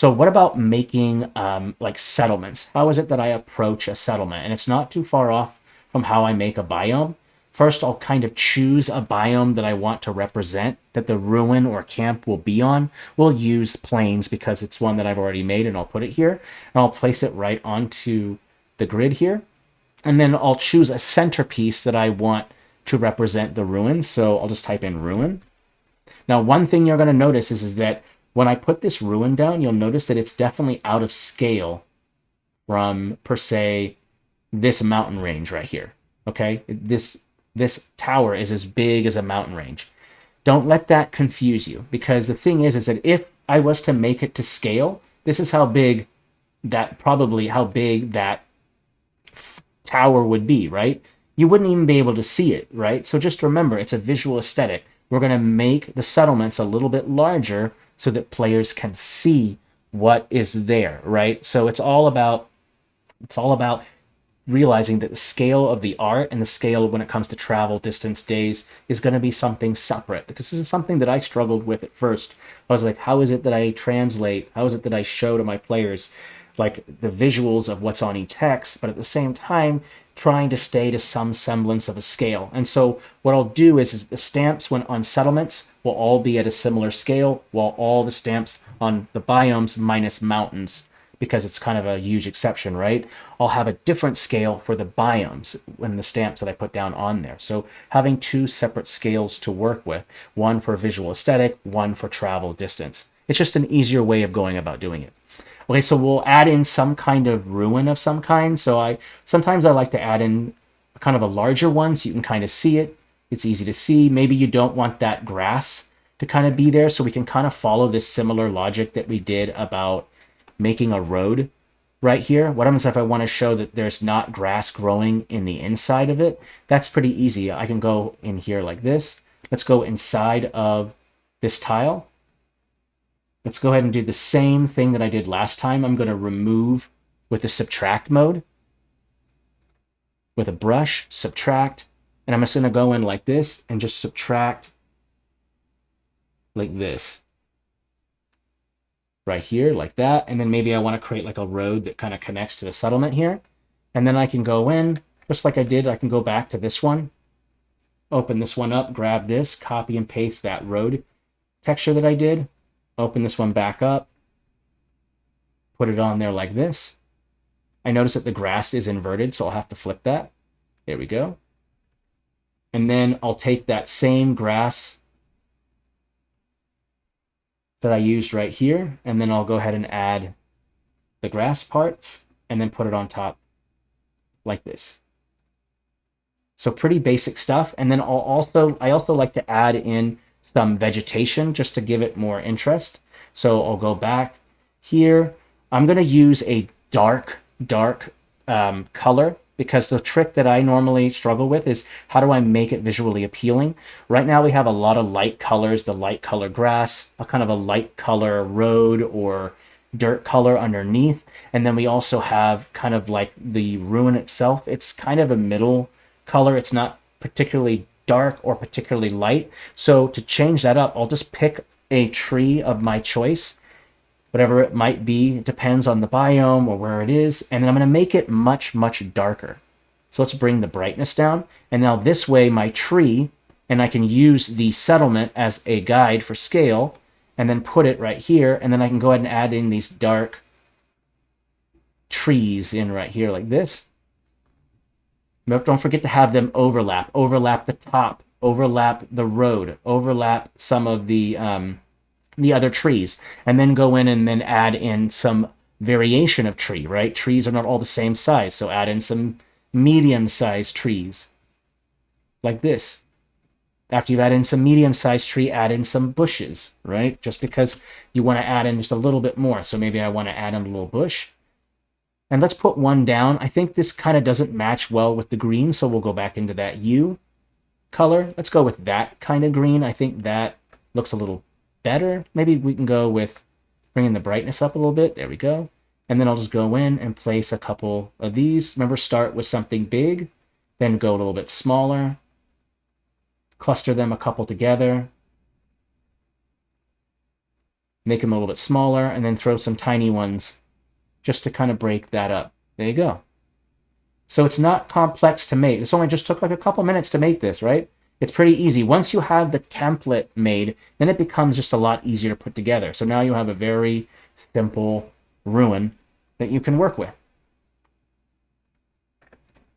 So what about making like settlements? How is it that I approach a settlement? And it's not too far off from how I make a biome. First, I'll kind of choose a biome that I want to represent that the ruin or camp will be on. We'll use plains because it's one that I've already made, and I'll put it here. And I'll place it right onto the grid here. And then I'll choose a centerpiece that I want to represent the ruin. So I'll just type in ruin. Now, one thing you're going to notice is that when I put this ruin down, you'll notice that it's definitely out of scale from, per se, this mountain range right here. Okay? This tower is as big as a mountain range. Don't let that confuse you, because the thing is that if I was to make it to scale, this is how big that tower would be, right? You wouldn't even be able to see it, right? So just remember, it's a visual aesthetic. We're going to make the settlements a little bit larger so that players can see what is there, right? So it's all about realizing that the scale of the art and the scale when it comes to travel, distance, days is going to be something separate, because this is something that I struggled with at first. I was like, how is it that I translate? How is it that I show to my players like the visuals of what's on each hex, but at the same time trying to stay to some semblance of a scale? And so what I'll do is the stamps when on settlements will all be at a similar scale, while all the stamps on the biomes minus mountains, because it's kind of a huge exception, right? I'll have a different scale for the biomes when the stamps that I put down on there. So having two separate scales to work with, one for visual aesthetic, one for travel distance. It's just an easier way of going about doing it. Okay, so we'll add in some kind of ruin of some kind. So sometimes I like to add in kind of a larger one so you can kind of see it. It's easy to see. Maybe you don't want that grass to kind of be there, so we can kind of follow this similar logic that we did about making a road right here. What happens if I want to show that there's not grass growing in the inside of it? That's pretty easy. I can go in here like this. Let's go inside of this tile. Let's go ahead and do the same thing that I did last time. I'm going to remove with the subtract mode. With a brush, subtract. And I'm just going to go in like this and just subtract like this. Right here, like that. And then maybe I want to create like a road that kind of connects to the settlement here. And then I can go in, just like I did, I can go back to this one. Open this one up, grab this, copy and paste that road texture that I did. Open this one back up, put it on there like this. I notice that the grass is inverted, so I'll have to flip that. There we go. And then I'll take that same grass that I used right here, and then I'll go ahead and add the grass parts and then put it on top like this. So pretty basic stuff. And then I also like to add in some vegetation just to give it more interest. So I'll go back here. I'm going to use a dark color, because the trick that I normally struggle with is how do I make it visually appealing? Right now we have a lot of light colors, the light color grass, a kind of a light color road or dirt color underneath. And then we also have kind of like the ruin itself. It's kind of a middle color. It's not particularly dark or particularly light. So to change that up, I'll just pick a tree of my choice, whatever it might be. It depends on the biome or where it is. And then I'm going to make it much, much darker. So let's bring the brightness down. And now this way my tree, and I can use the settlement as a guide for scale, and then put it right here. And then I can go ahead and add in these dark trees in right here like this. Don't forget to have them overlap the top, overlap the road, overlap some of the other trees, and then go in and then add in some variation of tree, right? Trees are not all the same size, so add in some medium-sized trees like this. After you've added in some medium-sized tree, add in some bushes, right? Just because you want to add in just a little bit more. So maybe I want to add in a little bush. And let's put one down. I think this kind of doesn't match well with the green, so we'll go back into that U color. Let's go with that kind of green. I think that looks a little better. Maybe we can go with bringing the brightness up a little bit. There we go. And then I'll just go in and place a couple of these. Remember, start with something big, then go a little bit smaller. Cluster them a couple together. make them a little bit smaller, and then throw some tiny ones just to kind of break that up. There you go. So it's not complex to make. This only just took like a couple minutes to make this, right? It's pretty easy. Once you have the template made, then it becomes just a lot easier to put together. So now you have a very simple ruin that you can work with.